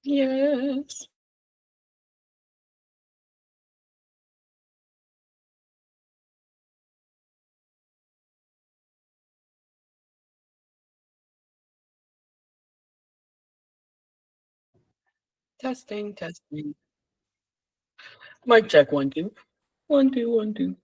Yes. Testing, testing. Mic check 1, 2. 1, 2, 1, 2.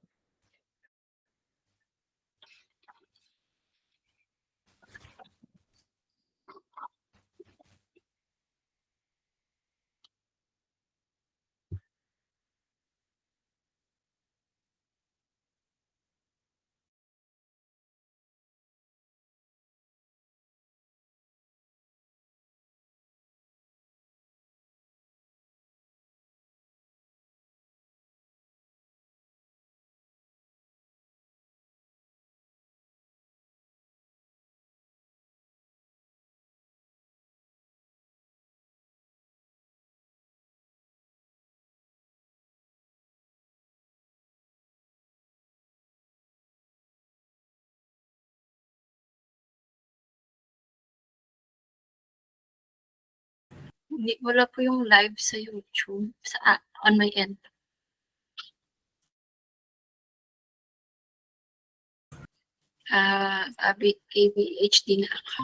Hindi, wala po yung live sa YouTube on my end. ABHD na ako.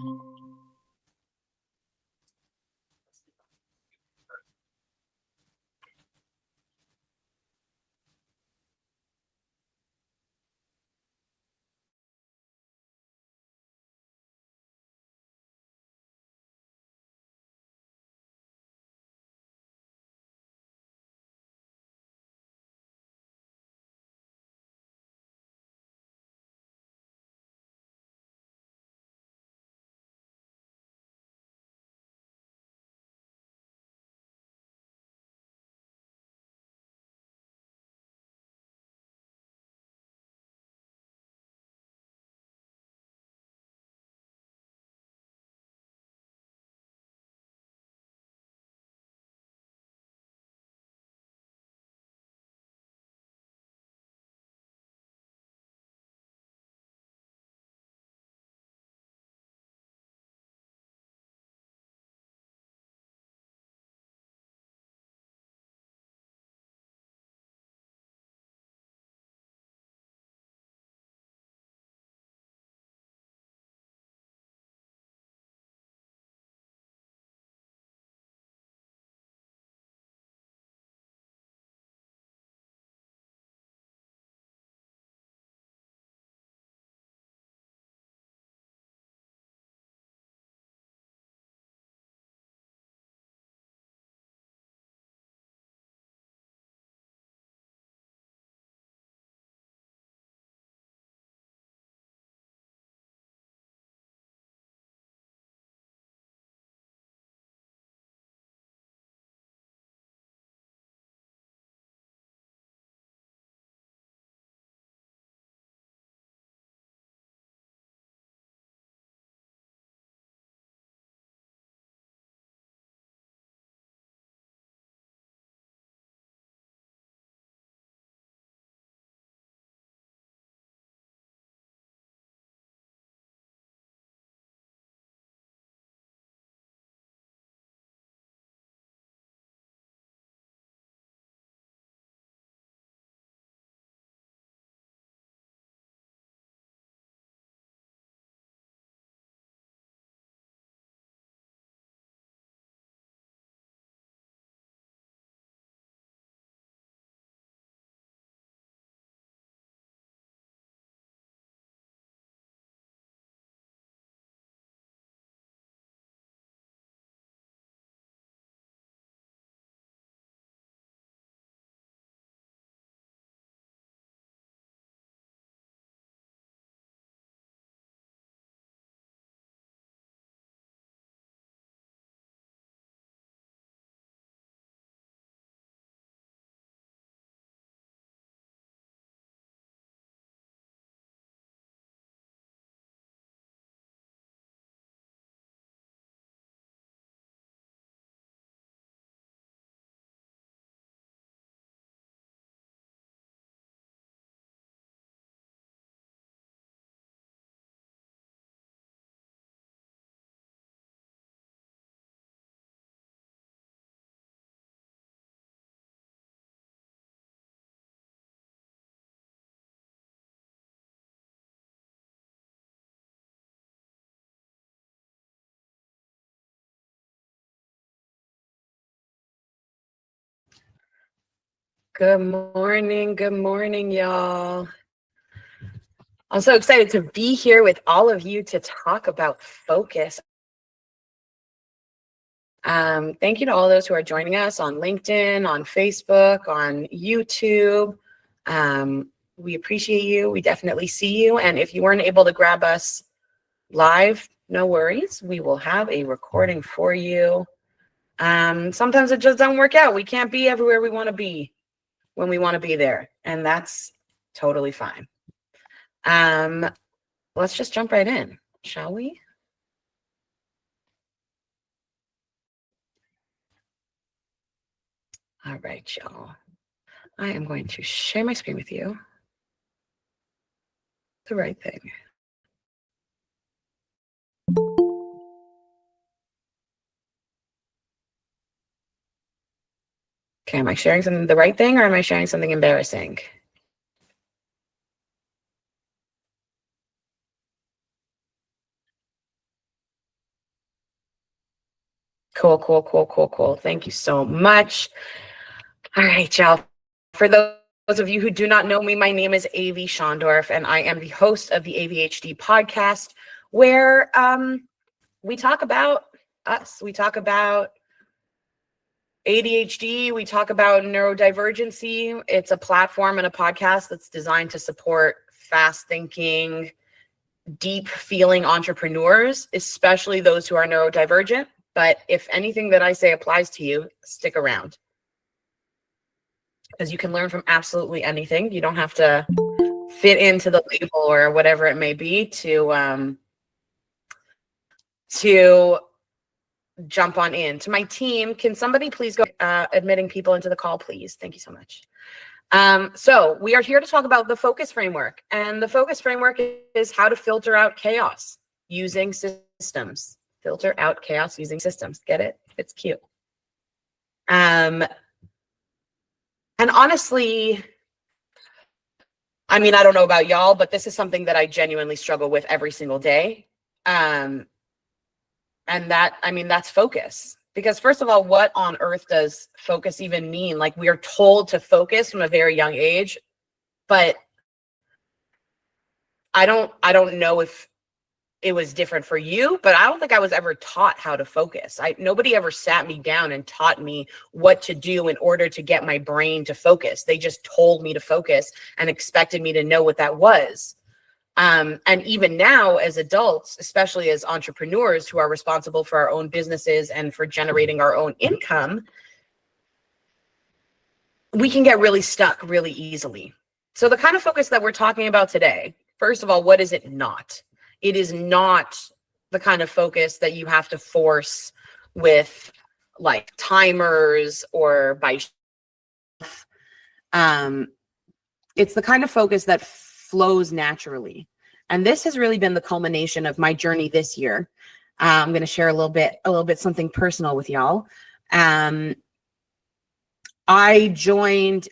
Good morning, y'all. I'm so excited to be here with all of you to talk about focus. Thank you to all those who are joining us on LinkedIn, on Facebook, on YouTube. We appreciate you. We definitely see you. And if you weren't able to grab us live, no worries. We will have a recording for you. Sometimes it just doesn't work out. We can't be everywhere we want to be when we want to be there, and that's totally fine. Let's just jump right in, shall we? All right, y'all. I am going to share my screen with you. The right thing. Okay, am I sharing something the right thing, or am I sharing something embarrassing? Cool. Thank you so much. All right, y'all. For those of you who do not know me, my name is Avy Schondorf, and I am the host of the AVHD podcast, where we talk about us. We talk about ADHD. We talk about neurodivergency. It's a platform and a podcast that's designed to support fast thinking, deep feeling entrepreneurs, especially those who are neurodivergent. But if anything that I say applies to you, stick around, because you can learn from absolutely anything. You don't have to fit into the label or whatever it may be to jump on in. To my team, can somebody please go admitting people into the call, please? Thank you so much. So we are here to talk about the focus framework, and the focus framework is how to filter out chaos using systems. Filter out chaos using systems. Get it? It's cute. And honestly, I mean, I don't know about y'all, but this is something that I genuinely struggle with every single day. And that, I mean, that's focus. Because first of all, what on earth does focus even mean? Like, we are told to focus from a very young age, but I don't know if it was different for you, but I don't think I was ever taught how to focus. Nobody ever sat me down and taught me what to do in order to get my brain to focus. They just told me to focus and expected me to know what that was. And even now, as adults, especially as entrepreneurs who are responsible for our own businesses and for generating our own income, we can get really stuck really easily. So the kind of focus that we're talking about today, first of all, what is it not? It is not the kind of focus that you have to force with like timers or by it's the kind of focus that flows naturally. And this has really been the culmination of my journey this year. I'm going to share a little bit something personal with y'all. I joined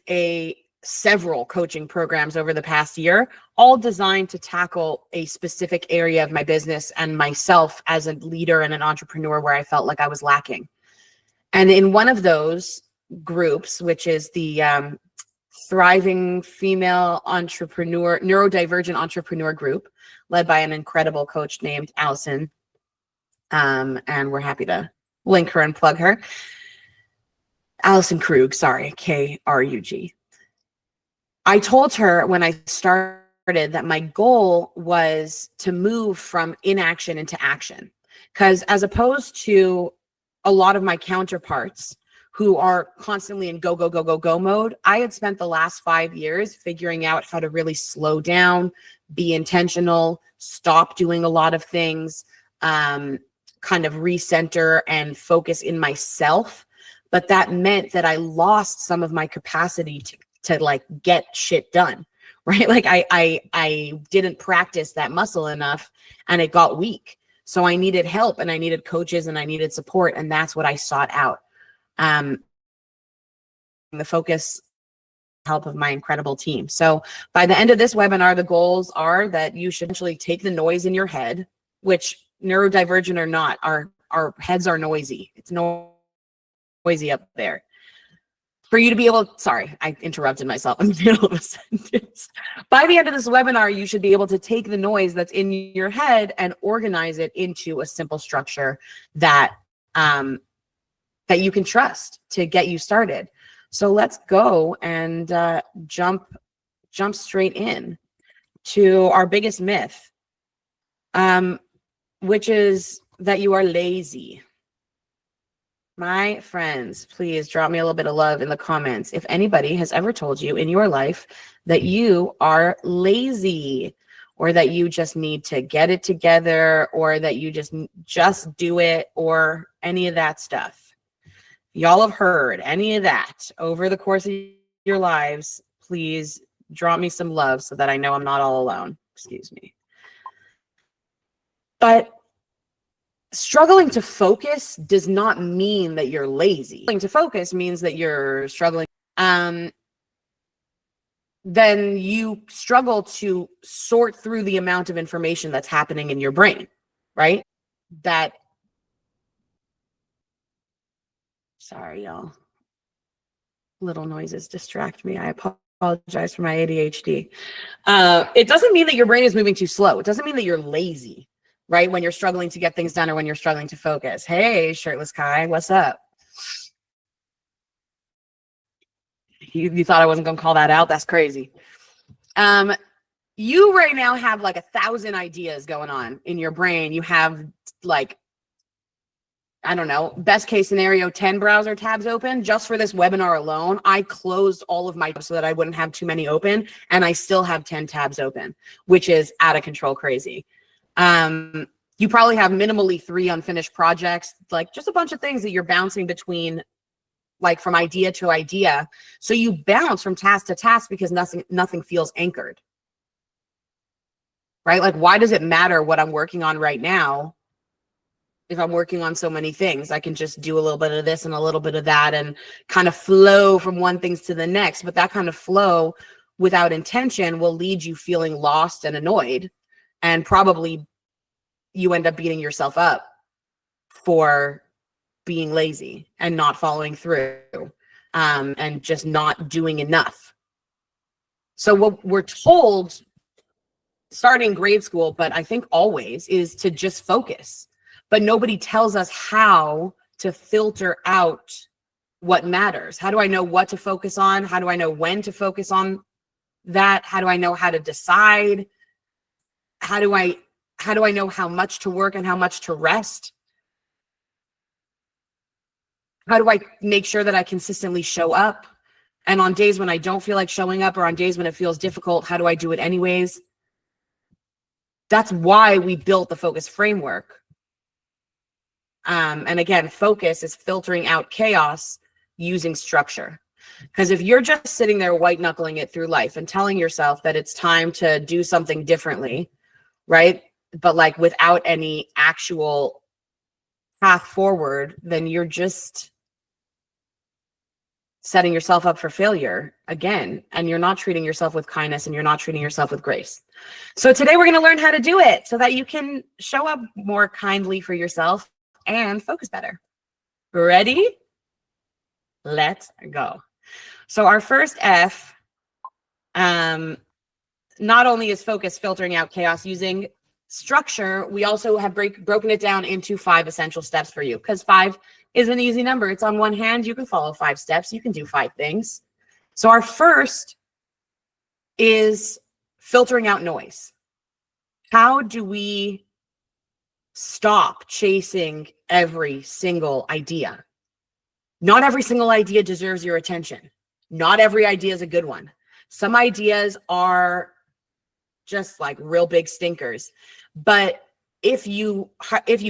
several coaching programs over the past year, all designed to tackle a specific area of my business and myself as a leader and an entrepreneur where I felt like I was lacking. And in one of those groups, which is the Thriving Female Entrepreneur, Neurodivergent Entrepreneur Group, led by an incredible coach named Allison, and we're happy to link her and plug her. Allison Krug, sorry, Krug. I told her when I started that my goal was to move from inaction into action. Because as opposed to a lot of my counterparts who are constantly in go mode, I had spent the last 5 years figuring out how to really slow down, be intentional, stop doing a lot of things, kind of recenter and focus in myself. But that meant that I lost some of my capacity to like get shit done, right? Like I didn't practice that muscle enough and it got weak. So I needed help and I needed coaches and I needed support. And that's what I sought out. The focus help of my incredible team. So by the end of this webinar, the goals are that you should actually take the noise in your head, which neurodivergent or not, our heads are noisy. It's noisy up there. for you to be able, sorry, I interrupted myself in the middle of a sentence. By the end of this webinar, you should be able to take the noise that's in your head and organize it into a simple structure that, that you can trust to get you started. So let's go and jump straight in to our biggest myth, which is that you are lazy. My friends, please drop me a little bit of love in the comments if anybody has ever told you in your life that you are lazy, or that you just need to get it together, or that you just do it, or any of that stuff. Y'all have heard any of that over the course of your lives, please drop me some love so that I know I'm not all alone. Excuse me. But struggling to focus does not mean that you're lazy. Struggling to focus means that you're struggling. Then you struggle to sort through the amount of information that's happening in your brain, right? Sorry, y'all. Little noises distract me. I apologize for my ADHD. It doesn't mean that your brain is moving too slow. It doesn't mean that you're lazy, right? When you're struggling to get things done, or when you're struggling to focus. Hey, Shirtless Kai, what's up? You thought I wasn't going to call that out? That's crazy. You right now have like 1,000 ideas going on in your brain. You have like, I don't know, best case scenario, 10 browser tabs open. Just for this webinar alone, I closed all of my tabs so that I wouldn't have too many open, and I still have 10 tabs open, which is out of control crazy. You probably have minimally 3 unfinished projects, like just a bunch of things that you're bouncing between, like from idea to idea. So you bounce from task to task because nothing feels anchored, right? Like, why does it matter what I'm working on right now? If I'm working on so many things, I can just do a little bit of this and a little bit of that and kind of flow from one thing to the next. But that kind of flow without intention will lead you feeling lost and annoyed, and probably you end up beating yourself up for being lazy and not following through, and just not doing enough. So what we're told starting grade school, but I think always, is to just focus. But nobody tells us how to filter out what matters. How do I know what to focus on? How do I know when to focus on that? How do I know how to decide? How do I know how much to work and how much to rest? How do I make sure that I consistently show up? And on days when I don't feel like showing up, or on days when it feels difficult, how do I do it anyways? That's why we built the focus framework. And again, focus is filtering out chaos using structure. Because if you're just sitting there white knuckling it through life and telling yourself that it's time to do something differently, right? But like without any actual path forward, then you're just setting yourself up for failure again. And you're not treating yourself with kindness, and you're not treating yourself with grace. So today we're going to learn how to do it so that you can show up more kindly for yourself and focus better. Ready? Let's go. So our first F, not only is focus filtering out chaos using structure, we also have broken it down into 5 essential steps for you, because 5 is an easy number. It's on one hand. You can follow 5 steps. You can do 5 things. So our first is filtering out noise. How do we stop chasing every single idea? Not every single idea deserves your attention. Not every idea is a good one. Some ideas are just like real big stinkers. But if you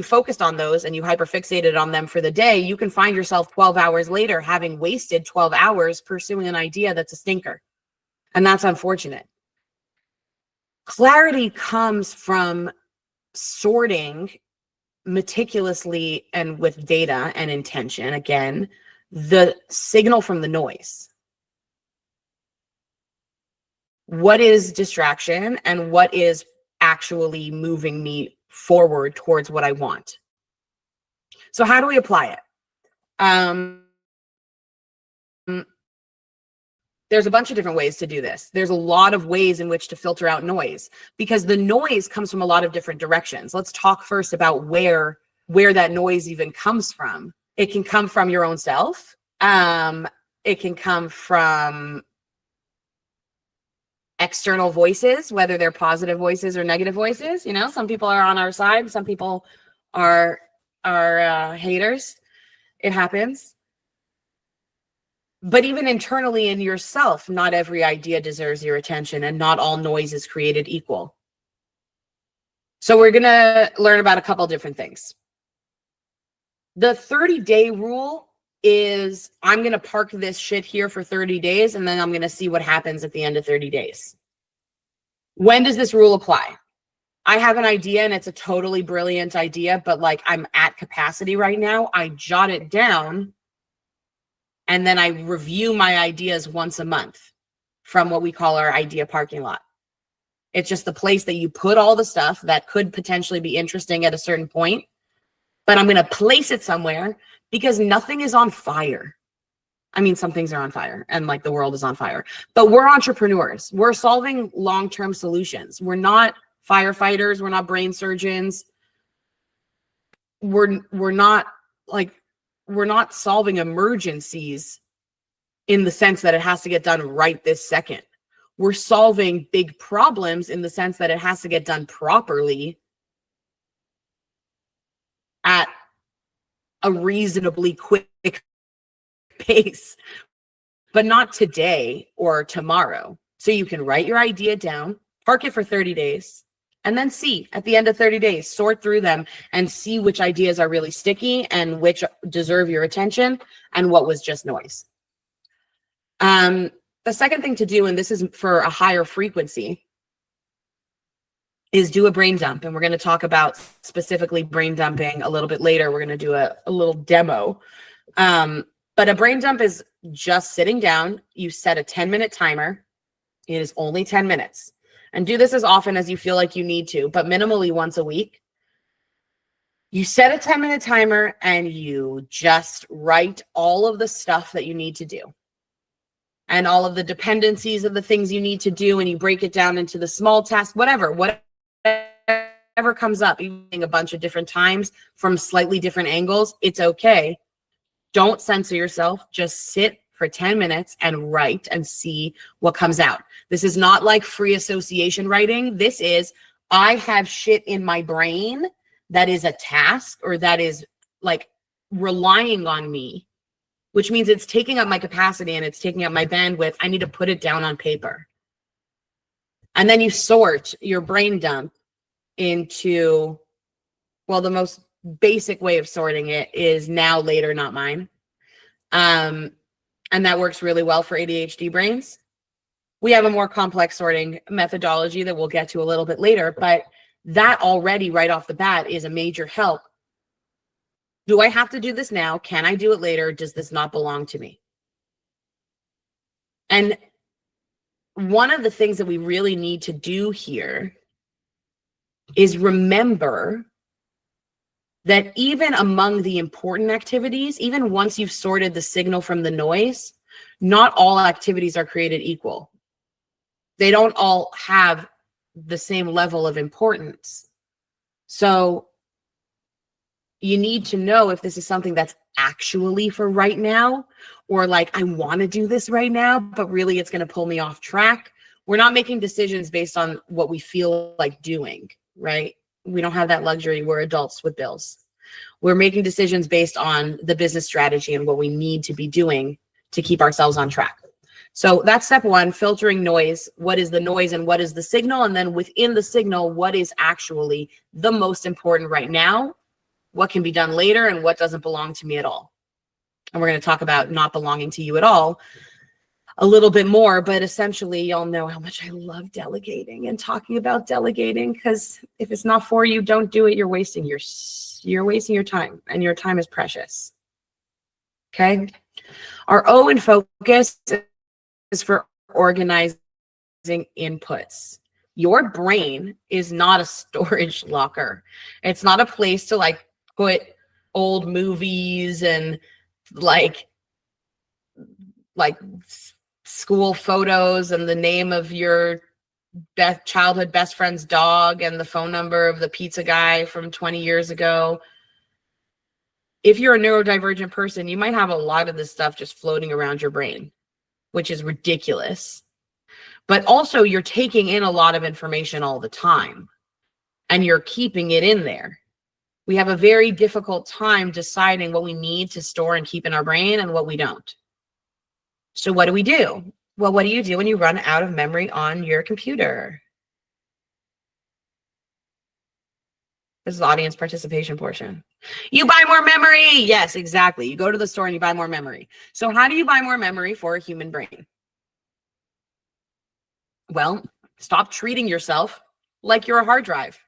focused on those and you hyperfixated on them for the day, you can find yourself 12 hours later having wasted 12 hours pursuing an idea that's a stinker. And that's unfortunate. Clarity comes from sorting meticulously and with data and intention, again, the signal from the noise. What is distraction and what is actually moving me forward towards what I want? So how do we apply it? there's a bunch of different ways to do this. There's a lot of ways in which to filter out noise, because the noise comes from a lot of different directions. Let's talk first about where that noise even comes from. It can come from your own self. It can come from external voices, whether they're positive voices or negative voices. You know, some people are on our side, some people are haters. It happens. But even internally in yourself, not every idea deserves your attention, and not all noise is created equal. So we're going to learn about a couple different things. The 30-day rule is, I'm going to park this shit here for 30 days, and then I'm going to see what happens at the end of 30 days. When does this rule apply? I have an idea and it's a totally brilliant idea, but like I'm at capacity right now. I jot it down and then I review my ideas once a month from what we call our idea parking lot. It's just the place that you put all the stuff that could potentially be interesting at a certain point, but I'm going to place it somewhere because nothing is on fire. I mean, some things are on fire and like the world is on fire, but we're entrepreneurs. We're solving long-term solutions. We're not firefighters. We're not brain surgeons. We're not solving emergencies in the sense that it has to get done right this second. We're solving big problems in the sense that it has to get done properly at a reasonably quick pace, but not today or tomorrow. So you can write your idea down, park it for 30 days, and then see at the end of 30 days, sort through them and see which ideas are really sticky and which deserve your attention and what was just noise. The second thing to do, and this is for a higher frequency, is do a brain dump. And we're going to talk about specifically brain dumping a little bit later. We're going to do a little demo. But a brain dump is just sitting down. You set a 10-minute timer. It is only 10 minutes. And do this as often as you feel like you need to, but minimally once a week. You set a 10-minute timer and you just write all of the stuff that you need to do and all of the dependencies of the things you need to do. And you break it down into the small tasks, whatever comes up, even a bunch of different times from slightly different angles. It's okay. Don't censor yourself. Just sit for 10 minutes and write and see what comes out. This is not like free association writing. This is, I have shit in my brain that is a task or that is like relying on me, which means it's taking up my capacity and it's taking up my bandwidth. I need to put it down on paper. And then you sort your brain dump into, well, the most basic way of sorting it is now, later, not mine. And that works really well for ADHD brains. We have a more complex sorting methodology that we'll get to a little bit later, but that already right off the bat is a major help. Do I have to do this now? Can I do it later? Does this not belong to me? And one of the things that we really need to do here is remember that even among the important activities, even once you've sorted the signal from the noise, not all activities are created equal. They don't all have the same level of importance. So you need to know if this is something that's actually for right now, or like, I want to do this right now, but really it's going to pull me off track. We're not making decisions based on what we feel like doing, right? We don't have that luxury. We're adults with bills. We're making decisions based on the business strategy and what we need to be doing to keep ourselves on track. So that's step one, filtering noise. What is the noise and what is the signal? And then within the signal, what is actually the most important right now? What can be done later and what doesn't belong to me at all? And we're going to talk about not belonging to you at all a little bit more, but essentially y'all know how much I love delegating and talking about delegating, because if it's not for you, don't do it. You're wasting your time, and your time is precious. Okay. Our O in focus is for organizing inputs. Your brain is not a storage locker. It's not a place to like put old movies and like school photos and the name of your childhood best friend's dog and the phone number of the pizza guy from 20 years ago. If you're a neurodivergent person, you might have a lot of this stuff just floating around your brain, which is ridiculous. But also you're taking in a lot of information all the time and you're keeping it in there. We have a very difficult time deciding what we need to store and keep in our brain and what we don't. So what do we do? Well, what do you do when you run out of memory on your computer? This is the audience participation portion. You buy more memory. Yes, exactly. You go to the store and you buy more memory. So how do you buy more memory for a human brain? Well, stop treating yourself like you're a hard drive.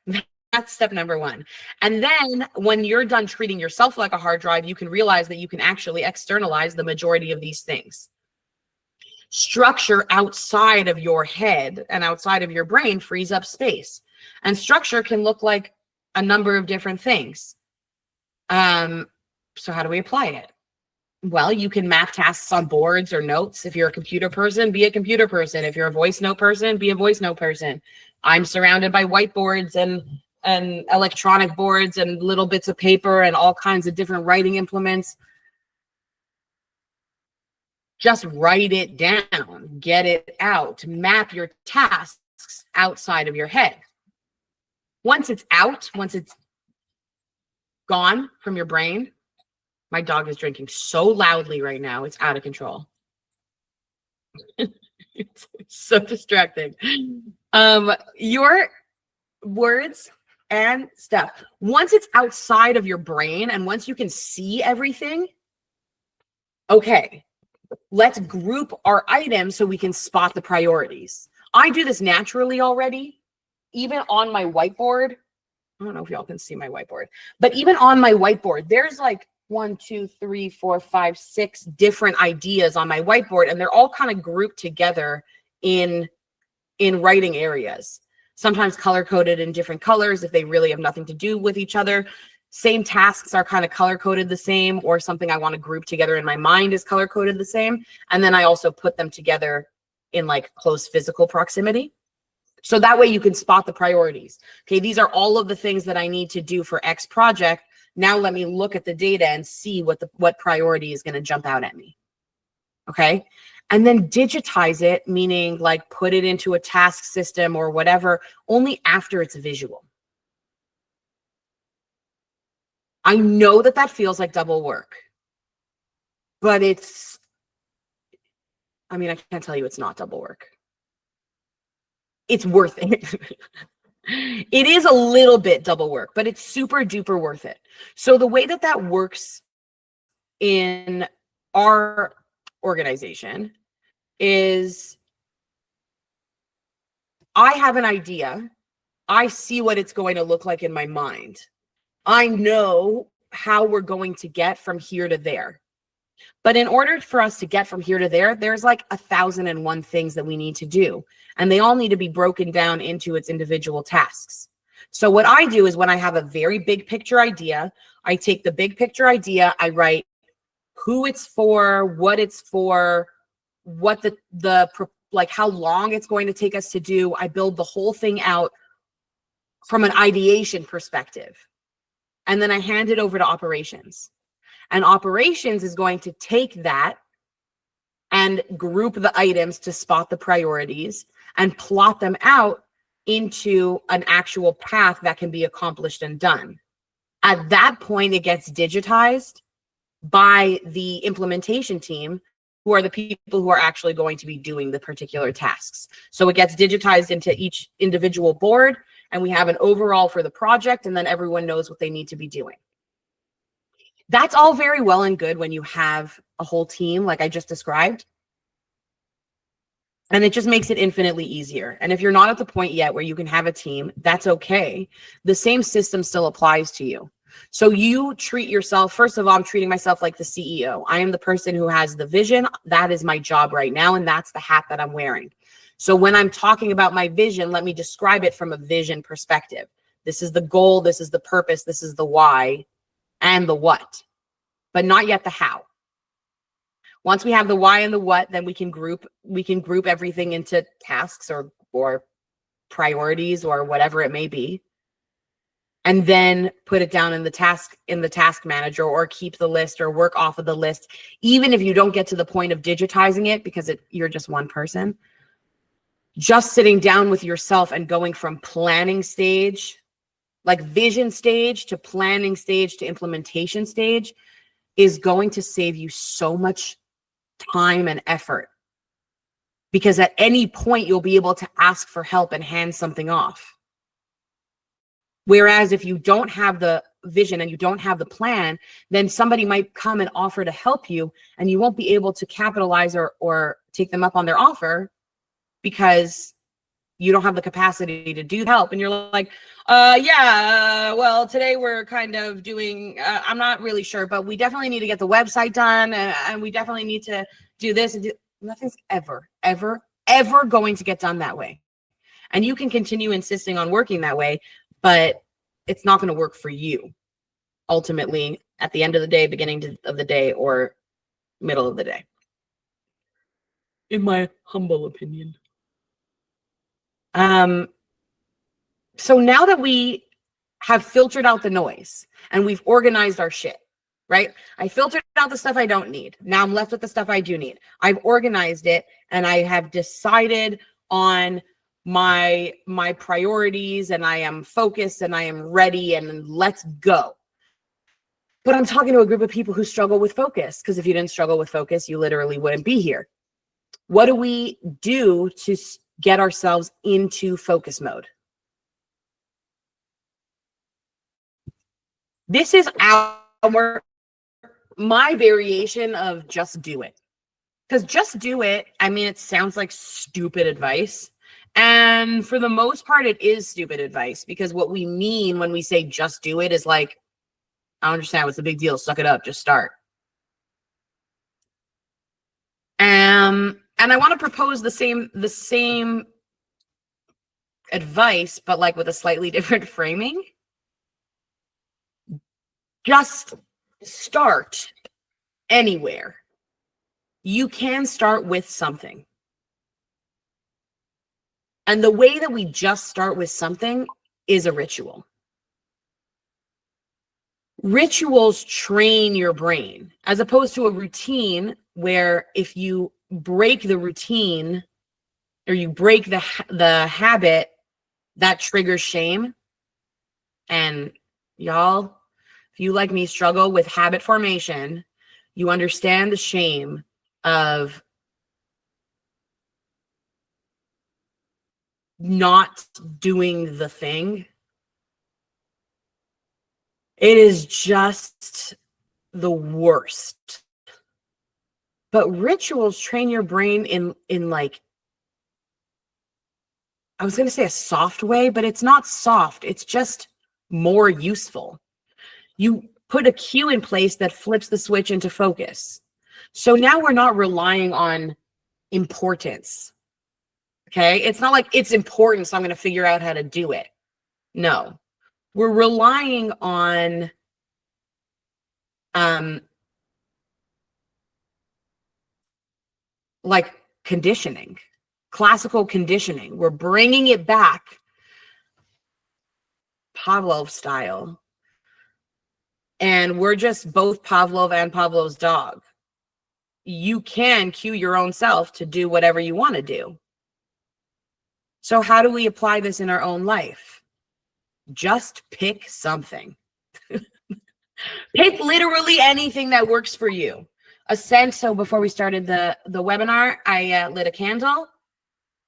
That's step number one. And then when you're done treating yourself like a hard drive, you can realize that you can actually externalize the majority of these things. Structure outside of your head and outside of your brain frees up space. And structure can look like a number of different things. So how do we apply it? Well, you can map tasks on boards or notes. If you're a computer person, be a computer person. If you're a voice note person, be a voice note person. I'm surrounded by whiteboards and electronic boards and little bits of paper and all kinds of different writing implements. Just write it down, get it out, map your tasks outside of your head. Once it's out, once it's gone from your brain, my dog is drinking so loudly right now, it's out of control. It's so distracting. Your words and stuff, once it's outside of your brain and once you can see everything, okay, let's group our items so we can spot the priorities. I do this naturally already, even on my whiteboard. I don't know if y'all can see my whiteboard, but even on my whiteboard, there's like 1, 2, 3, 4, 5, 6 different ideas on my whiteboard, and they're all kind of grouped together in writing areas. Sometimes color coded in different colors if they really have nothing to do with each other. Same tasks are kind of color coded the same, or something I want to group together in my mind is color coded the same. And then I also put them together in like close physical proximity. So that way you can spot the priorities. Okay, these are all of the things that I need to do for X project. Now let me look at the data and see what priority is going to jump out at me. Okay, and then digitize it, meaning like put it into a task system or whatever, only after it's visual. I know that that feels like double work, but I mean, I can't tell you it's not double work. It's worth it. It is a little bit double work, but it's super duper worth it. So the way that that works in our organization is I have an idea. I see what it's going to look like in my mind. I know how we're going to get from here to there. But in order for us to get from here to there, there's like 1,001 things that we need to do. And they all need to be broken down into its individual tasks. So what I do is when I have a very big picture idea, I take the big picture idea, I write who it's for, what like how long it's going to take us to do. I build the whole thing out from an ideation perspective. And then I hand it over to operations. And operations is going to take that and group the items to spot the priorities and plot them out into an actual path that can be accomplished and done. At that point, it gets digitized by the implementation team, who are the people who are actually going to be doing the particular tasks. So it gets digitized into each individual board, and we have an overall for the project, and then everyone knows what they need to be doing. That's all very well and good when you have a whole team like I just described. And it just makes it infinitely easier. And if you're not at the point yet where you can have a team, that's okay. The same system still applies to you. So you treat yourself, first of all, I'm treating myself like the CEO. I am the person who has the vision. That is my job right now. And that's the hat that I'm wearing. So when I'm talking about my vision, let me describe it from a vision perspective. This is the goal. This is the purpose. This is the why and the what, but not yet the how. Once we have the why and the what, then we can group everything into tasks or priorities or whatever it may be. And then put it down in the task manager, or keep the list or work off of the list. Even if you don't get to the point of digitizing it because you're just one person, just sitting down with yourself and going from planning stage, like vision stage, to planning stage to implementation stage, is going to save you so much time and effort, because at any point you'll be able to ask for help and hand something off. Whereas if you don't have the vision and you don't have the plan, then somebody might come and offer to help you, and you won't be able to capitalize or take them up on their offer because you don't have the capacity to do help. And you're like, well, today we're kind of doing, I'm not really sure, but we definitely need to get the website done, and we definitely need to do this. And nothing's ever going to get done that way. And you can continue insisting on working that way, but it's not going to work for you ultimately at the end of the day, beginning of the day, or middle of the day, in my humble opinion. So now that we have filtered out the noise and we've organized our shit, right? I filtered out the stuff I don't need. Now I'm left with the stuff I do need. I've organized it, and I have decided on my priorities, and I am focused, and I am ready, and let's go. But I'm talking to a group of people who struggle with focus, because if you didn't struggle with focus, you literally wouldn't be here. What do we do to get ourselves into focus mode? This is my variation of just do it. Because just do it, I mean, it sounds like stupid advice. And for the most part, it is stupid advice, because what we mean when we say just do it is like, I don't understand, what's the big deal? Suck it up, just start. And I want to propose the same advice, but like with a slightly different framing. Just start anywhere. You can start with something. And the way that we just start with something is a ritual. Rituals train your brain, as opposed to a routine where if you break the routine or you break the habit, that triggers shame. And y'all, if you like me struggle with habit formation, you understand the shame of not doing the thing. It is just the worst. But rituals train your brain in like, I was going to say a soft way, but it's not soft. It's just more useful. You put a cue in place that flips the switch into focus. So now we're not relying on importance. Okay? It's not like it's important, so I'm going to figure out how to do it. No. We're relying on like conditioning, classical conditioning. We're bringing it back Pavlov style. And we're just both Pavlov and Pavlov's dog. You can cue your own self to do whatever you want to do. So how do we apply this in our own life? Just pick something. Pick literally anything that works for you. A scent. So before we started the webinar, I lit a candle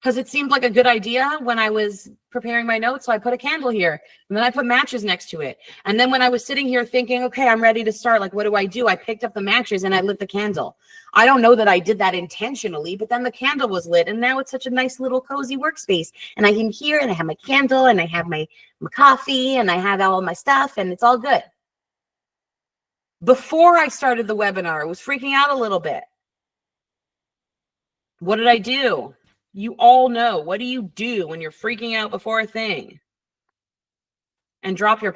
because it seemed like a good idea when I was preparing my notes. So I put a candle here, and then I put matches next to it. And then when I was sitting here thinking, okay, I'm ready to start, like, what do? I picked up the matches and I lit the candle. I don't know that I did that intentionally, but then the candle was lit, and now it's such a nice little cozy workspace. And I can hear, and I have my candle, and I have my coffee, and I have all my stuff, and it's all good. Before I started the webinar, I was freaking out a little bit. What did I do? You all know. What do you do when you're freaking out before a thing? And drop your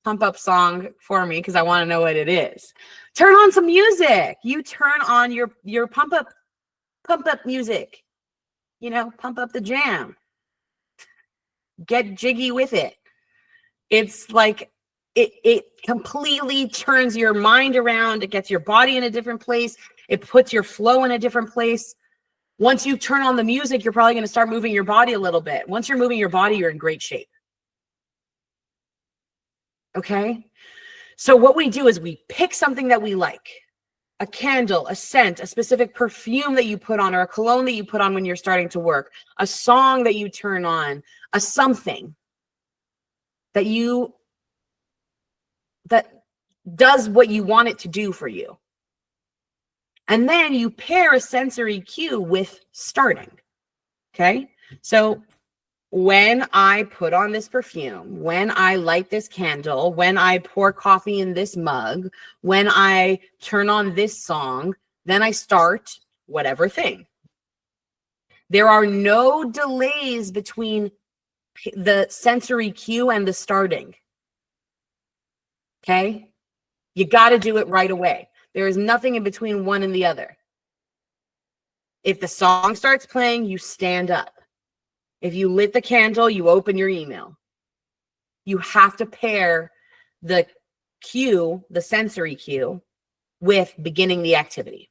pump up song for me because I want to know what it is. Turn on some music. You turn on your pump up music. You know, pump up the jam. Get jiggy with it. It's like it completely turns your mind around. It gets your body in a different place. It puts your flow in a different place. Once you turn on the music, you're probably going to start moving your body a little bit. Once you're moving your body, you're in great shape. Okay? So what we do is we pick something that we like. A candle, a scent, a specific perfume that you put on, or a cologne that you put on when you're starting to work, a song that you turn on, a something that does what you want it to do for you. And then you pair a sensory cue with starting. Okay? So when I put on this perfume, when I light this candle, when I pour coffee in this mug, when I turn on this song, then I start whatever thing. There are no delays between the sensory cue and the starting. Okay? You got to do it right away. There is nothing in between one and the other. If the song starts playing, you stand up. If you lit the candle, you open your email. You have to pair the cue, the sensory cue, with beginning the activity.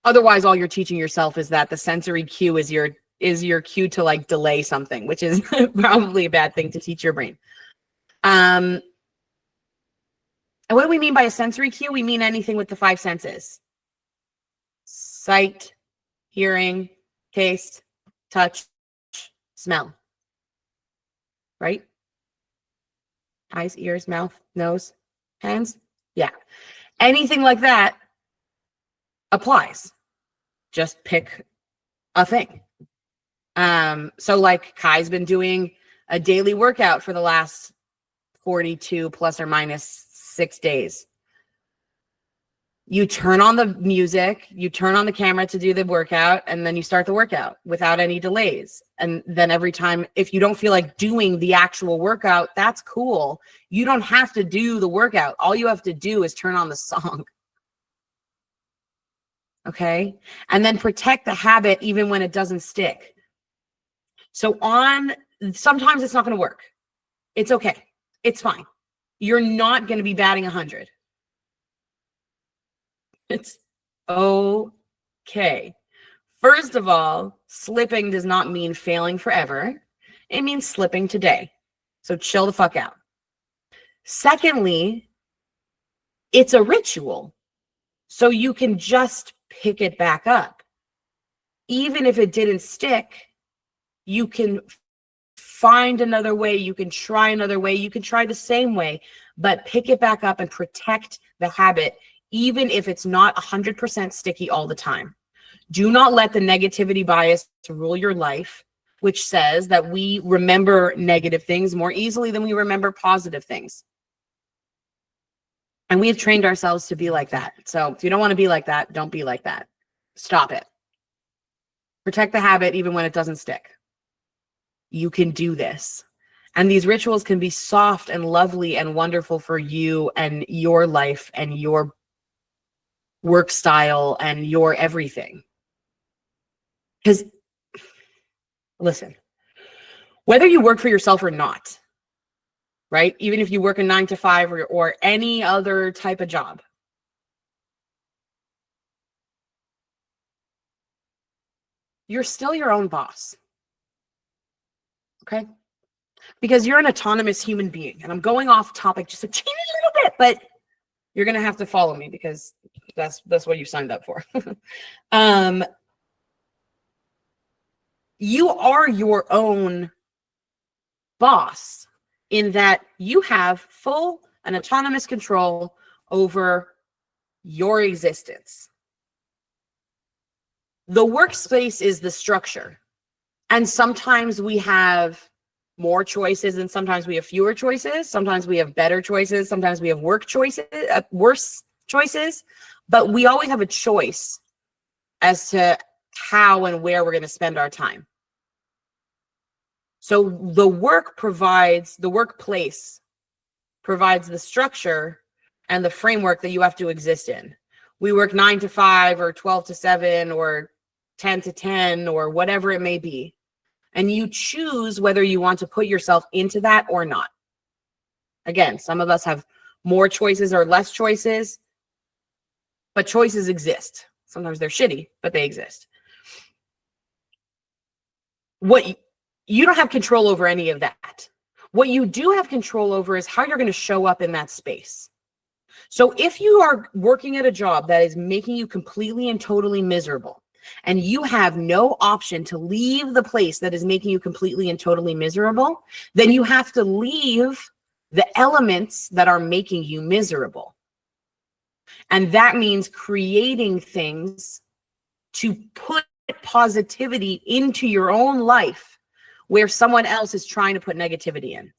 Otherwise, all you're teaching yourself is that the sensory cue is your cue to like delay something, which is probably a bad thing to teach your brain. And what do we mean by a sensory cue? We mean anything with the 5 senses. Sight, hearing, taste, touch, smell. Right? Eyes, ears, mouth, nose, hands. Yeah. Anything like that applies. Just pick a thing. So like Kai's been doing a daily workout for the last 42 plus or minus 6 days. You turn on the music, you turn on the camera to do the workout, and then you start the workout without any delays. And then every time, if you don't feel like doing the actual workout, that's cool. You don't have to do the workout. All you have to do is turn on the song. Okay? And then protect the habit even when it doesn't stick. So sometimes it's not going to work. It's okay. It's fine. You're not going to be batting 100. It's okay. First of all, slipping does not mean failing forever. It means slipping today. So chill the fuck out. Secondly, it's a ritual. So you can just pick it back up. Even if it didn't stick, you can find another way. You can try another way. You can try the same way, but pick it back up and protect the habit, even if it's not 100% sticky all the time. Do not let the negativity bias rule your life, which says that we remember negative things more easily than we remember positive things. And we have trained ourselves to be like that. So if you don't want to be like that, don't be like that. Stop it. Protect the habit even when it doesn't stick. You can do this. And these rituals can be soft and lovely and wonderful for you and your life and your work style and your everything. Because, listen, whether you work for yourself or not, right? Even if you work a 9 to 5 or any other type of job, you're still your own boss. Okay? Because you're an autonomous human being. And I'm going off topic just a teeny little bit, but you're going to have to follow me because that's what you signed up for. You are your own boss in that you have full and autonomous control over your existence. The workspace is the structure. And sometimes we have more choices and sometimes we have fewer choices. Sometimes we have better choices. Sometimes we have worse choices. But we always have a choice as to how and where we're going to spend our time. So the workplace provides the structure and the framework that you have to exist in. We work 9 to 5 or 12 to 7 or 10 to 10 or whatever it may be. And you choose whether you want to put yourself into that or not. Again, some of us have more choices or less choices, but choices exist. Sometimes they're shitty, but they exist. What you don't have control over any of that. What you do have control over is how you're going to show up in that space. So if you are working at a job that is making you completely and totally miserable, and you have no option to leave the place that is making you completely and totally miserable, then you have to leave the elements that are making you miserable. And that means creating things to put positivity into your own life where someone else is trying to put negativity in.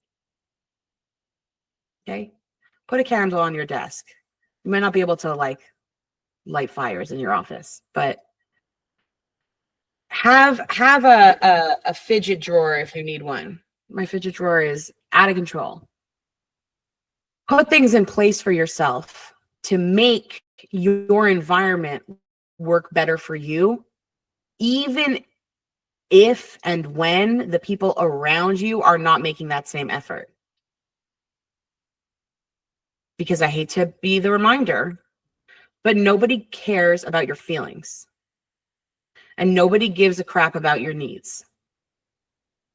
Okay? Put a candle on your desk. You might not be able to like light fires in your office, but have a fidget drawer if you need one. My fidget drawer is out of control. Put things in place for yourself to make your environment work better for you, even if and when the people around you are not making that same effort. Because I hate to be the reminder, but nobody cares about your feelings. And nobody gives a crap about your needs.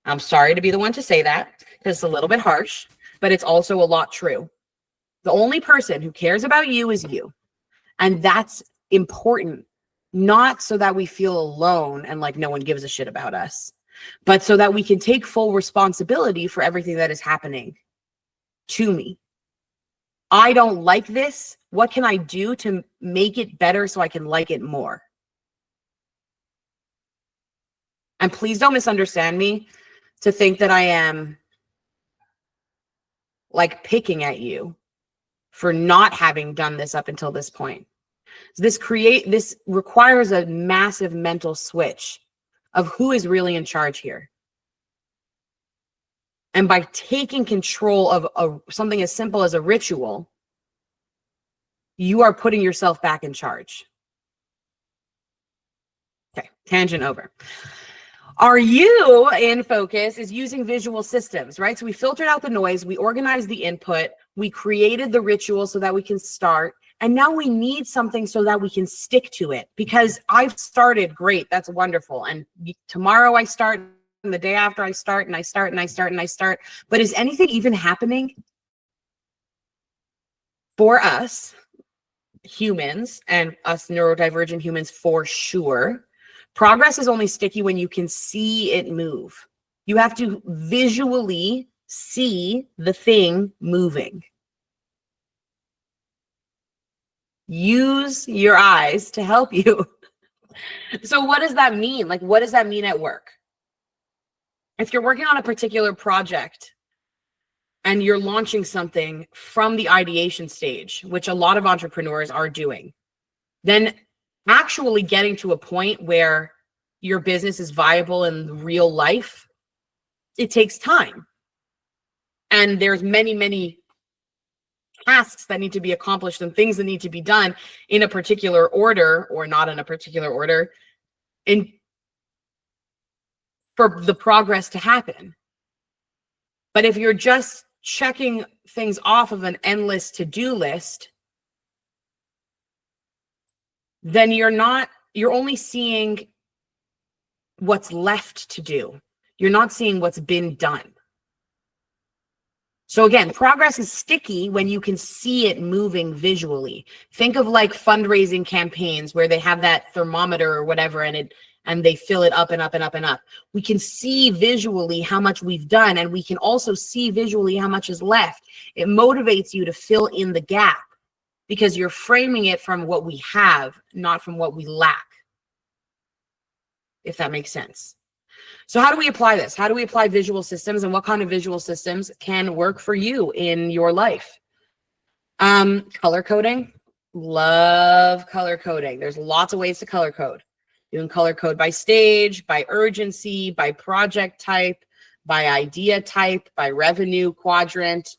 I'm sorry to be the one to say that, because it's a little bit harsh, but it's also a lot true. The only person who cares about you is you. And that's important, not so that we feel alone and like no one gives a shit about us, but so that we can take full responsibility for everything that is happening to me. I don't like this. What can I do to make it better so I can like it more? And please don't misunderstand me to think that I am like picking at you for not having done this up until this point. This requires a massive mental switch of who is really in charge here. And by taking control of something as simple as a ritual, you are putting yourself back in charge. Okay, tangent over. Our you in focus is using visual systems, right? So we filtered out the noise, we organized the input, we created the ritual so that we can start, and now we need something so that we can stick to it. Because I've started, great, that's wonderful. And tomorrow I start, and the day after I start, and I start, and I start, and I start. But is anything even happening for us humans, and us neurodivergent humans for sure? Progress is only sticky when you can see it move. You have to visually see the thing moving. Use your eyes to help you. So what does that mean? Like, what does that mean at work? If you're working on a particular project and you're launching something from the ideation stage, which a lot of entrepreneurs are doing, then actually getting to a point where your business is viable in real life, it takes time. And there's many tasks that need to be accomplished and things that need to be done in a particular order or not in a particular order for the progress to happen. But if you're just checking things off of an endless to-do list, then you're only seeing what's left to do. You're not seeing what's been done. So again, progress is sticky when you can see it moving visually. Think of like fundraising campaigns where they have that thermometer or whatever, and they fill it up and up and up and up. We can see visually how much we've done, and we can also see visually how much is left. It motivates you to fill in the gap because you're framing it from what we have, not from what we lack, if that makes sense. So how do we apply this? How do we apply visual systems, and what kind of visual systems can work for you in your life? Color coding. Love color coding. There's lots of ways to color code. You can color code by stage, by urgency, by project type, by idea type, by revenue quadrant.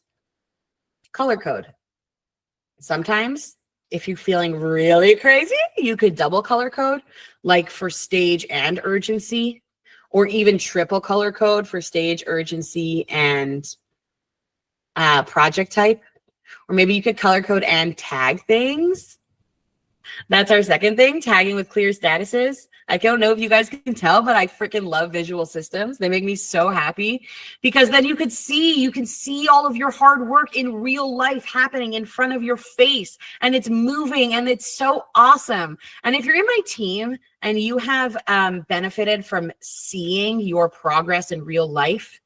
Color code. Sometimes, if you're feeling really crazy, you could double color code, like for stage and urgency, or even triple color code for stage, urgency, and project type. Or maybe you could color code and tag things. That's our second thing, tagging with clear statuses. I don't know if you guys can tell, but I freaking love visual systems. They make me so happy because then you can see all of your hard work in real life happening in front of your face, and it's moving, and it's so awesome. And if you're in my team and you have benefited from seeing your progress in real life,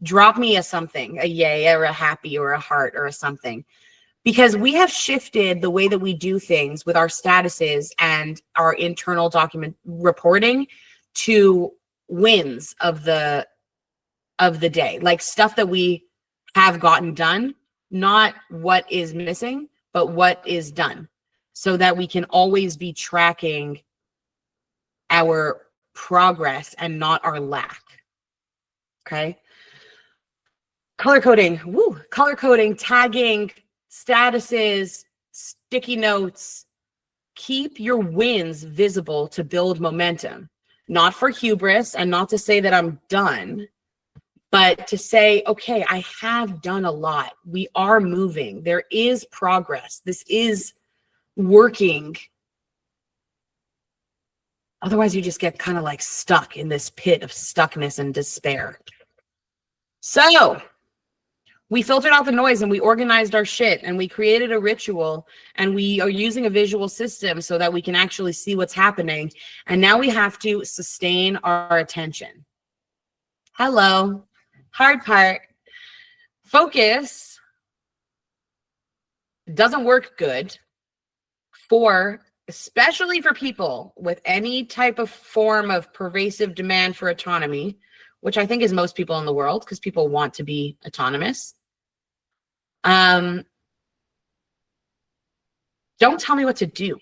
drop me a something, a yay or a happy or a heart or a something. Because we have shifted the way that we do things with our statuses and our internal document reporting to wins of the day, like stuff that we have gotten done, not what is missing, but what is done, so that we can always be tracking our progress and not our lack. Okay. Color coding, tagging, statuses, sticky notes. Keep your wins visible to build momentum, not for hubris and not to say that I'm done, but to say, okay, I have done a lot. We are moving. There is progress. This is working. Otherwise, you just get kind of like stuck in this pit of stuckness and despair. So we filtered out the noise and we organized our shit and we created a ritual and we are using a visual system so that we can actually see what's happening. And now we have to sustain our attention. Hello. Hard part. Focus doesn't work good especially for people with any type of form of pervasive demand for autonomy, which I think is most people in the world because people want to be autonomous. Don't tell me what to do.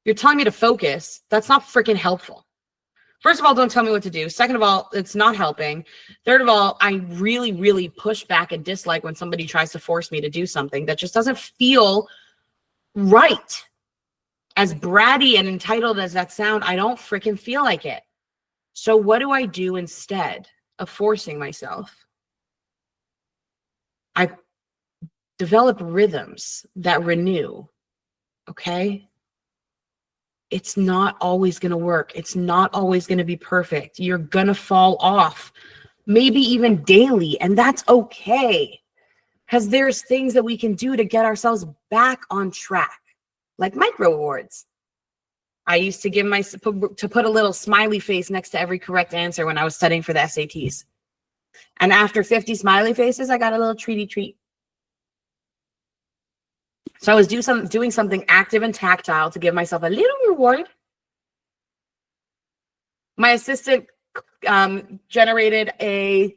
You're telling me to focus. That's not freaking helpful. First of all, don't tell me what to do. Second of all, it's not helping. Third of all, I really, really push back and dislike when somebody tries to force me to do something that just doesn't feel right. As bratty and entitled as that sound, I don't freaking feel like it. So what do I do instead of forcing myself? I develop rhythms that renew, okay? It's not always going to work. It's not always going to be perfect. You're going to fall off, maybe even daily, and that's okay. Because there's things that we can do to get ourselves back on track, like micro rewards. I used to put a little smiley face next to every correct answer when I was studying for the SATs. And after 50 smiley faces, I got a little treat. So I was doing something active and tactile to give myself a little reward. My assistant generated a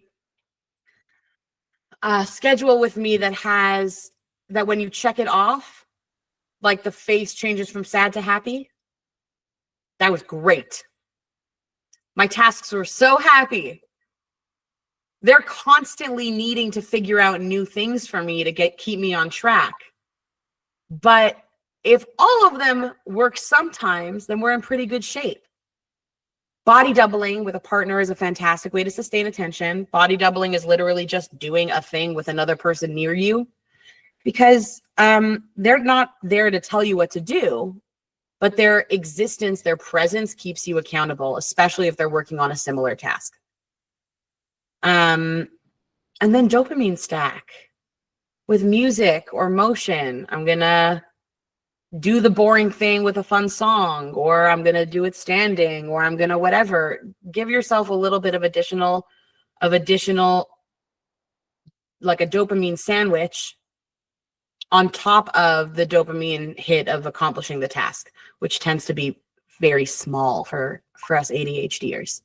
schedule with me that when you check it off, like the face changes from sad to happy. That was great. My tasks were so happy. They're constantly needing to figure out new things for me to keep me on track. But if all of them work sometimes, then we're in pretty good shape. Body doubling with a partner is a fantastic way to sustain attention. Body doubling is literally just doing a thing with another person near you, because they're not there to tell you what to do, but their existence, their presence keeps you accountable, especially if they're working on a similar task. And then dopamine stack with music or motion. I'm going to do the boring thing with a fun song, or I'm going to do it standing, or I'm going to whatever. Give yourself a little bit of additional, like a dopamine sandwich on top of the dopamine hit of accomplishing the task, which tends to be very small for us ADHDers.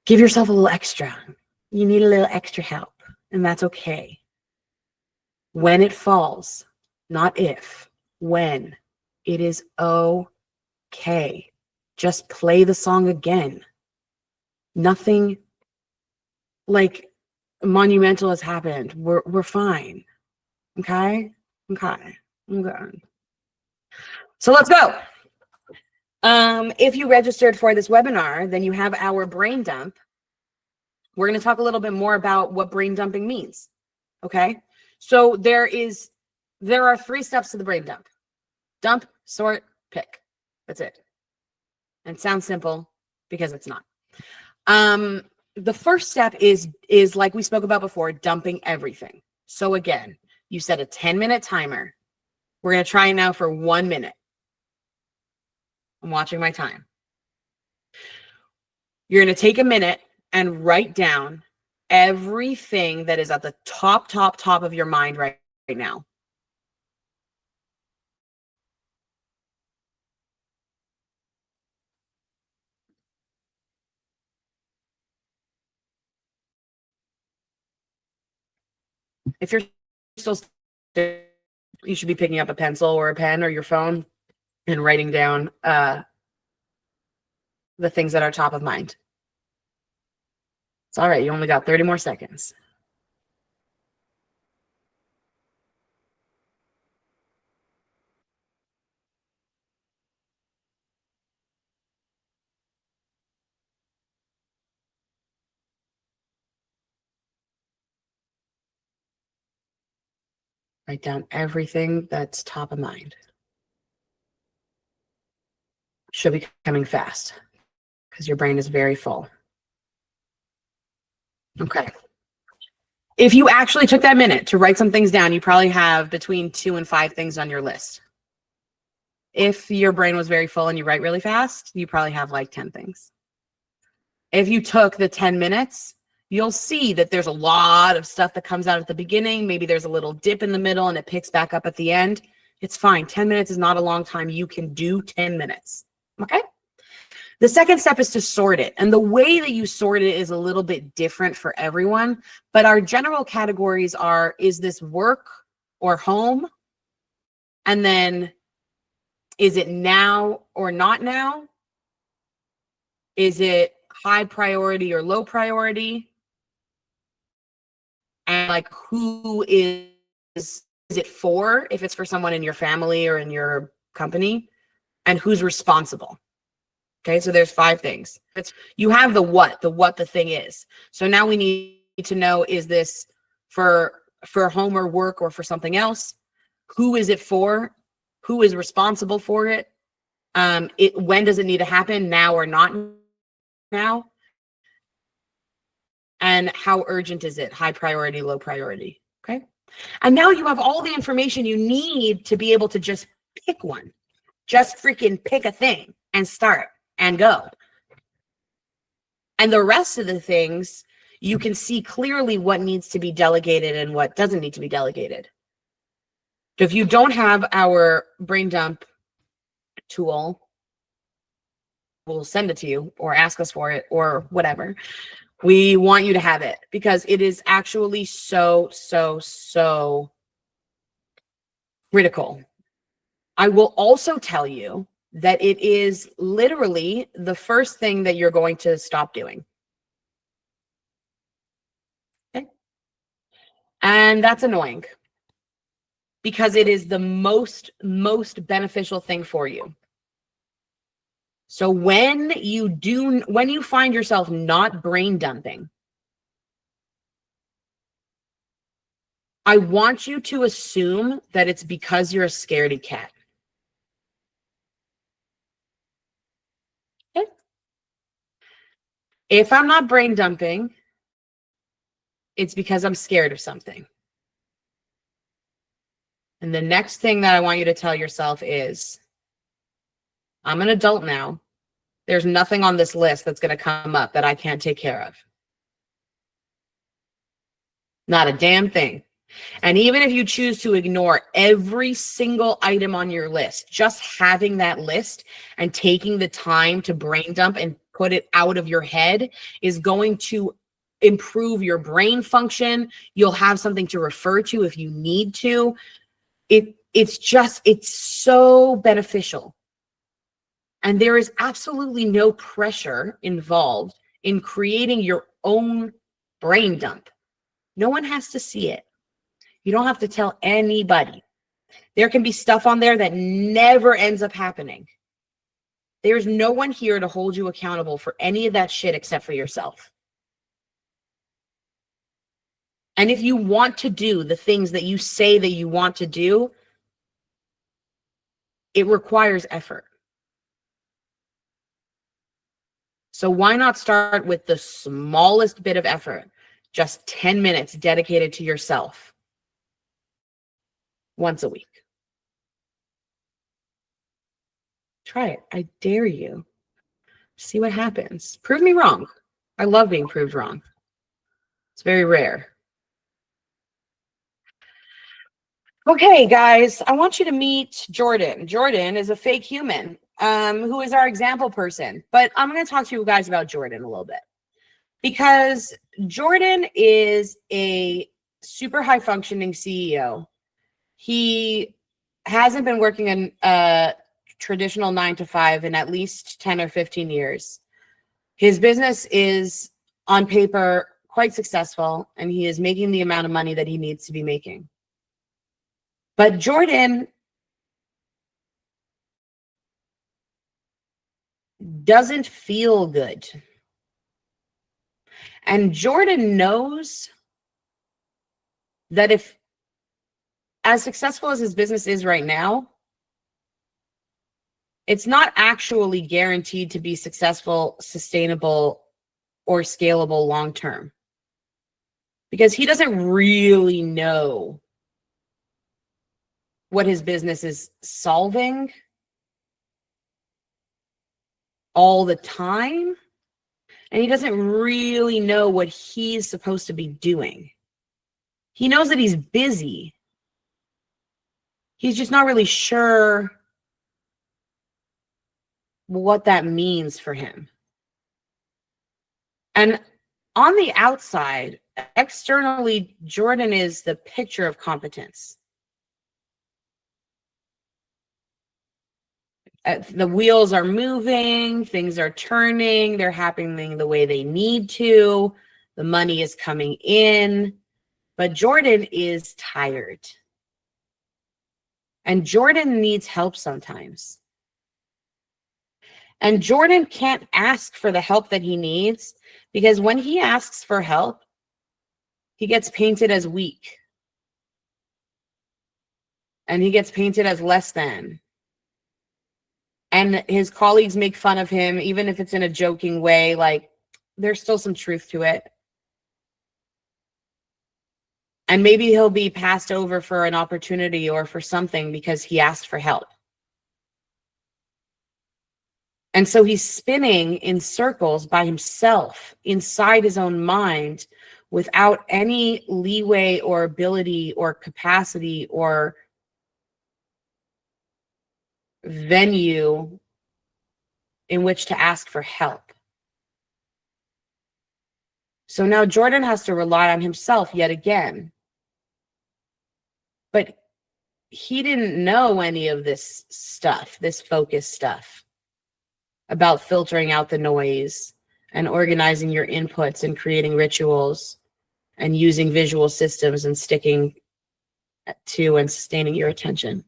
Give yourself a little extra. You need a little extra help, and that's okay. When it falls, not if, when, it is okay. Just play the song again. Nothing like monumental has happened. We're fine. Okay? Okay. I'm good. So let's go. If you registered for this webinar, then you have our brain dump. We're going to talk a little bit more about what brain dumping means. Okay? So there are 3 steps to the brain dump. Dump, sort, pick. That's it. And it sounds simple because it's not. The first step is like we spoke about before, dumping everything. So again, you set a 10-minute timer. We're going to try now for 1 minute. I'm watching my time. You're going to take a minute and write down everything that is at the top of your mind right now. If you're still, you should be picking up a pencil or a pen or your phone and writing down the things that are top of mind. It's all right. You only got 30 more seconds. Write down everything that's top of mind. Should be coming fast because your brain is very full. Okay. If you actually took that minute to write some things down, you probably have between 2 and 5 things on your list. If your brain was very full and you write really fast, you probably have like 10 things. If you took the 10 minutes, you'll see that there's a lot of stuff that comes out at the beginning. Maybe there's a little dip in the middle and it picks back up at the end. It's fine. 10 minutes is not a long time. You can do 10 minutes. Okay? The second step is to sort it. And the way that you sort it is a little bit different for everyone. But our general categories are, is this work or home? And then, is it now or not now? Is it high priority or low priority? And like, who is it for, if it's for someone in your family or in your company? And who's responsible? Okay, so there's 5 things. You have the what the thing is. So now we need to know, is this for home or work or for something else? Who is it for? Who is responsible for it? When does it need to happen, now or not now? And how urgent is it? High priority, low priority. Okay. And now you have all the information you need to be able to just pick one. Just freaking pick a thing and start and go. And the rest of the things, you can see clearly what needs to be delegated and what doesn't need to be delegated. So if you don't have our brain dump tool, we'll send it to you or ask us for it or whatever. We want you to have it because it is actually so critical. I will also tell you that it is literally the first thing that you're going to stop doing. Okay? And that's annoying because it is the most beneficial thing for you. So when you find yourself not brain dumping, I want you to assume that it's because you're a scaredy cat. Okay? If I'm not brain dumping, it's because I'm scared of something. And the next thing that I want you to tell yourself is, I'm an adult now. There's nothing on this list that's going to come up that I can't take care of. Not a damn thing. And even if you choose to ignore every single item on your list, just having that list and taking the time to brain dump and put it out of your head is going to improve your brain function. You'll have something to refer to if you need to. It's so beneficial. And there is absolutely no pressure involved in creating your own brain dump. No one has to see it. You don't have to tell anybody. There can be stuff on there that never ends up happening. There's no one here to hold you accountable for any of that shit except for yourself. And if you want to do the things that you say that you want to do, it requires effort. So why not start with the smallest bit of effort? Just 10 minutes dedicated to yourself once a week. Try it. I dare you. See what happens. Prove me wrong. I love being proved wrong. It's very rare. Okay, guys, I want you to meet Jordan. Jordan is a fake human who is our example person. But I'm going to talk to you guys about Jordan a little bit. Because Jordan is a super high functioning CEO. He hasn't been working in a traditional 9-to-5 in at least 10 or 15 years. His business is on paper quite successful, and he is making the amount of money that he needs to be making. But Jordan doesn't feel good. And Jordan knows that if, as successful as his business is right now, it's not actually guaranteed to be successful, sustainable, or scalable long term. Because he doesn't really know what his business is solving all the time. And he doesn't really know what he's supposed to be doing. He knows that he's busy. He's just not really sure what that means for him. And on the outside, externally, Jordan is the picture of competence. The wheels are moving, things are turning, they're happening the way they need to, the money is coming in, but Jordan is tired. And Jordan needs help sometimes. And Jordan can't ask for the help that he needs, because when he asks for help, he gets painted as weak. And he gets painted as less than. And his colleagues make fun of him, even if it's in a joking way, like there's still some truth to it. And maybe he'll be passed over for an opportunity or for something because he asked for help. And so he's spinning in circles by himself inside his own mind without any leeway or ability or capacity or venue in which to ask for help. So now Jordan has to rely on himself yet again. But he didn't know any of this stuff, this focus stuff about filtering out the noise and organizing your inputs and creating rituals and using visual systems and sticking to and sustaining your attention.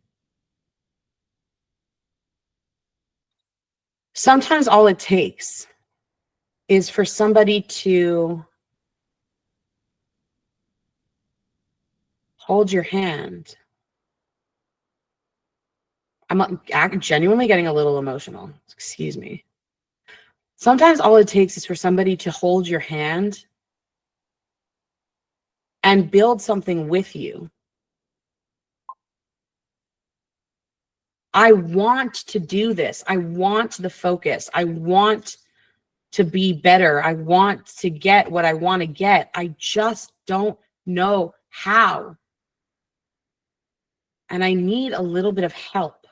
Sometimes all it takes is for somebody to hold your hand. I'm genuinely getting a little emotional. Excuse me. Sometimes all it takes is for somebody to hold your hand and build something with you. I want to do this. I want the focus. I want to be better. I want to get what I want to get. I just don't know how. And I need a little bit of help.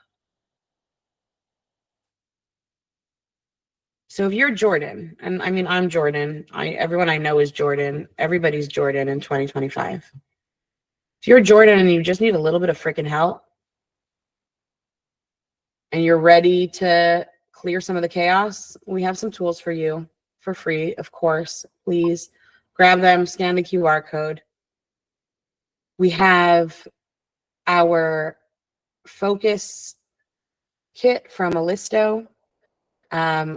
So if you're Jordan, and I mean, I'm Jordan. Everyone I know is Jordan. Everybody's Jordan in 2025. If you're Jordan and you just need a little bit of freaking help, and you're ready to clear some of the chaos, we have some tools for you. for free, of course. Please grab them, scan the QR code. We have our focus kit from Allisto,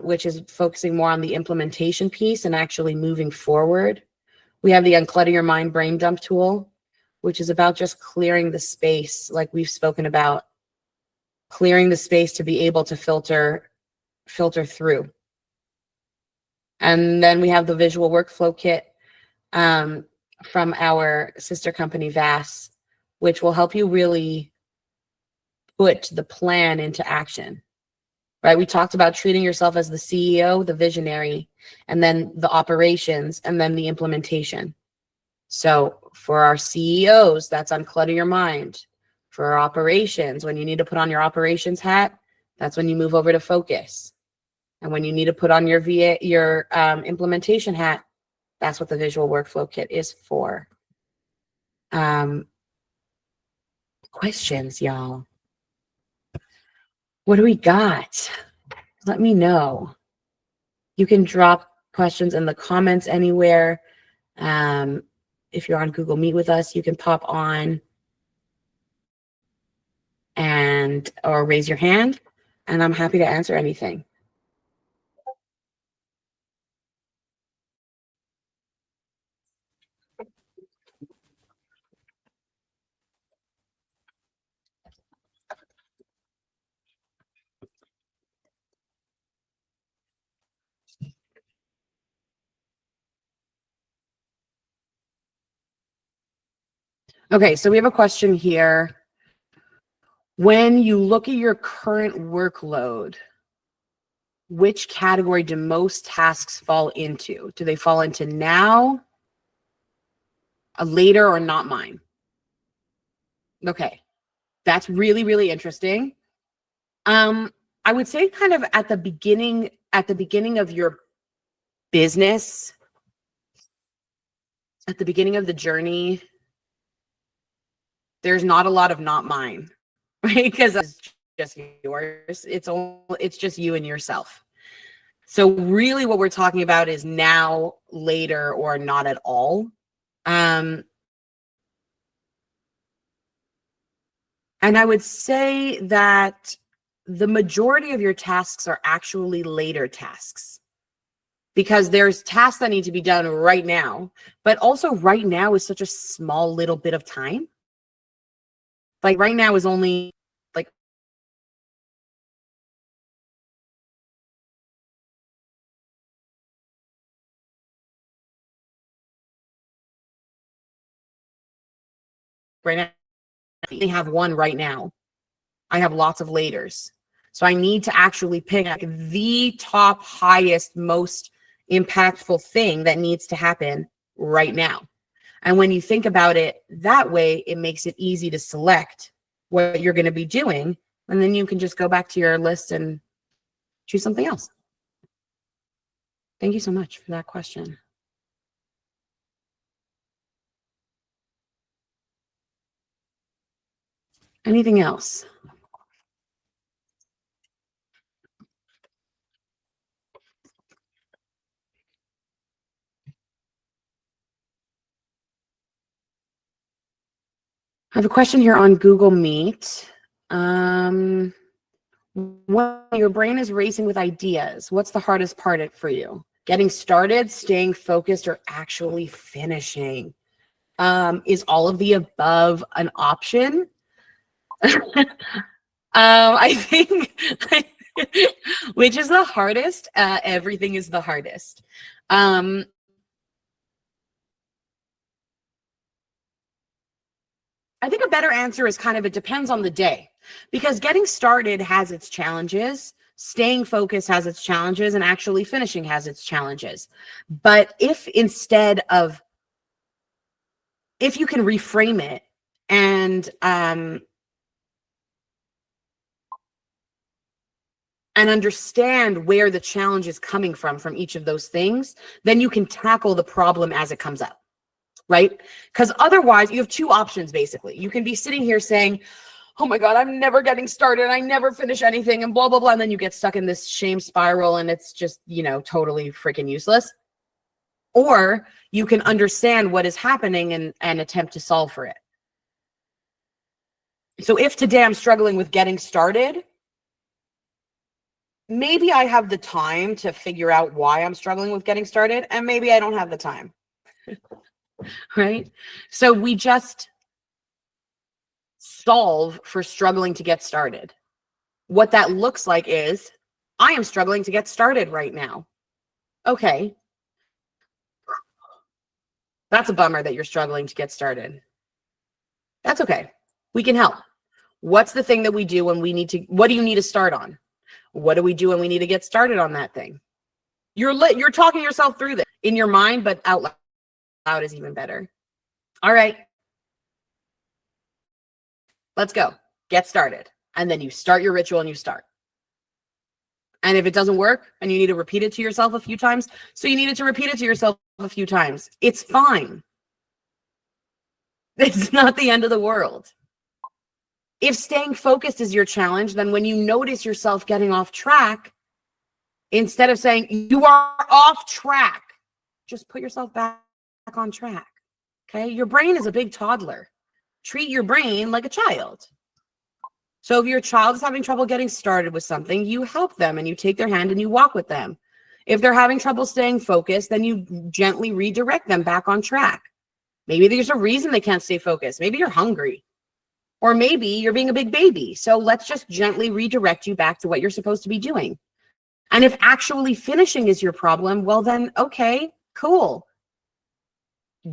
which is focusing more on the implementation piece and actually moving forward. We have the Unclutter Your Mind Brain Dump tool, which is about just clearing the space, like we've spoken about, clearing the space to be able to filter through. And then we have the visual workflow kit from our sister company, VAS, which will help you really put the plan into action, right? We talked about treating yourself as the CEO, the visionary, and then the operations, and then the implementation. So for our CEOs, that's Unclutter Your Mind. For our operations, when you need to put on your operations hat, that's when you move over to focus. And when you need to put on your implementation hat, that's what the visual workflow kit is for. Questions, y'all? What do we got? Let me know. You can drop questions in the comments anywhere. If you're on Google Meet with us, you can pop on or raise your hand, and I'm happy to answer anything. Okay, so we have a question here. When you look at your current workload, which category do most tasks fall into? Do they fall into now, a later, or not mine? Okay, that's really, really interesting. I would say kind of at the beginning of your business, at the beginning of the journey, there's not a lot of not mine, right? Because it's just yours. It's just you and yourself. So really what we're talking about is now, later, or not at all. And I would say that the majority of your tasks are actually later tasks, because there's tasks that need to be done right now, but also right now is such a small little bit of time. Like right now is only like right now, I only have one right now. I have lots of laters. So I need to actually pick like the top, highest, most impactful thing that needs to happen right now. And when you think about it that way, it makes it easy to select what you're going to be doing. And then you can just go back to your list and choose something else. Thank you so much for that question. Anything else? I have a question here on Google Meet. When your brain is racing with ideas, what's the hardest part for you? Getting started, staying focused, or actually finishing? Is all of the above an option? I think, which is the hardest? Everything is the hardest. I think a better answer is kind of, it depends on the day, because getting started has its challenges, staying focused has its challenges, and actually finishing has its challenges. But if you can reframe it and understand where the challenge is coming from each of those things, then you can tackle the problem as it comes up. Right? Because otherwise you have two options, basically. You can be sitting here saying, oh my God, I'm never getting started. I never finish anything and blah, blah, blah. And then you get stuck in this shame spiral and it's just, totally freaking useless. Or you can understand what is happening and attempt to solve for it. So if today I'm struggling with getting started, maybe I have the time to figure out why I'm struggling with getting started, and maybe I don't have the time. Right? So we just solve for struggling to get started. What that looks like is, I am struggling to get started right now. Okay. That's a bummer that you're struggling to get started. That's okay. We can help. What's the thing that we do when what do you need to start on? What do we do when we need to get started on that thing? You're talking yourself through this in your mind, but out loud is even better. All right. Let's go. Get started. And then you start your ritual and you start. And if it doesn't work and you need to repeat it to yourself a few times, so you needed to repeat it to yourself a few times, it's fine. It's not the end of the world. If staying focused is your challenge, then when you notice yourself getting off track, instead of saying you are off track, just put yourself back on track. Okay? Your brain is a big toddler. Treat your brain like a child. So if your child is having trouble getting started with something, you help them and you take their hand and you walk with them. If they're having trouble staying focused, then you gently redirect them back on track. Maybe there's a reason they can't stay focused. Maybe you're hungry. Or maybe you're being a big baby. So let's just gently redirect you back to what you're supposed to be doing. And if actually finishing is your problem, well then, okay, cool.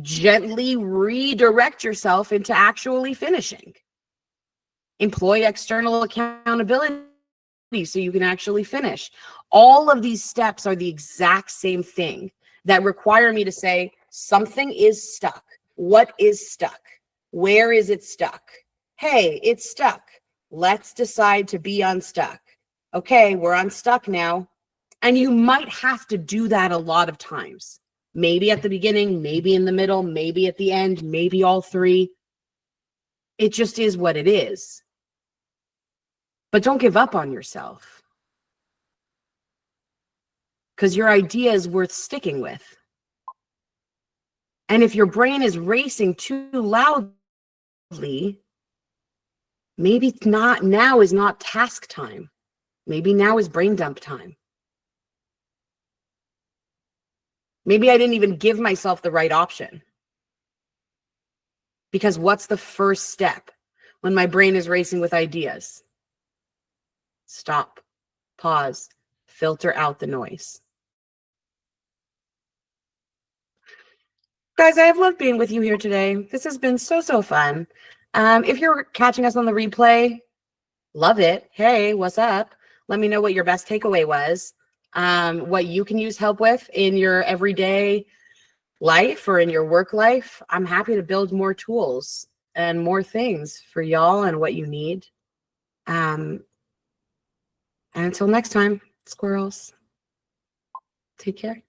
Gently redirect yourself into actually finishing. Employ external accountability so you can actually finish. All of these steps are the exact same thing that require me to say, something is stuck. What is stuck? Where is it stuck? Hey, it's stuck. Let's decide to be unstuck. Okay, we're unstuck now. And you might have to do that a lot of times. Maybe at the beginning, maybe in the middle, maybe at the end, maybe all three. It just is what it is. But don't give up on yourself. Because your idea is worth sticking with. And if your brain is racing too loudly, maybe not now is not task time. Maybe now is brain dump time. Maybe I didn't even give myself the right option. Because what's the first step when my brain is racing with ideas? Stop, pause, filter out the noise. Guys, I have loved being with you here today. This has been so fun. If you're catching us on the replay, love it. Hey, what's up? Let me know what your best takeaway was, what you can use help with in your everyday life or in your work life. I'm happy to build more tools and more things for y'all and what you need. And until next time, squirrels, take care.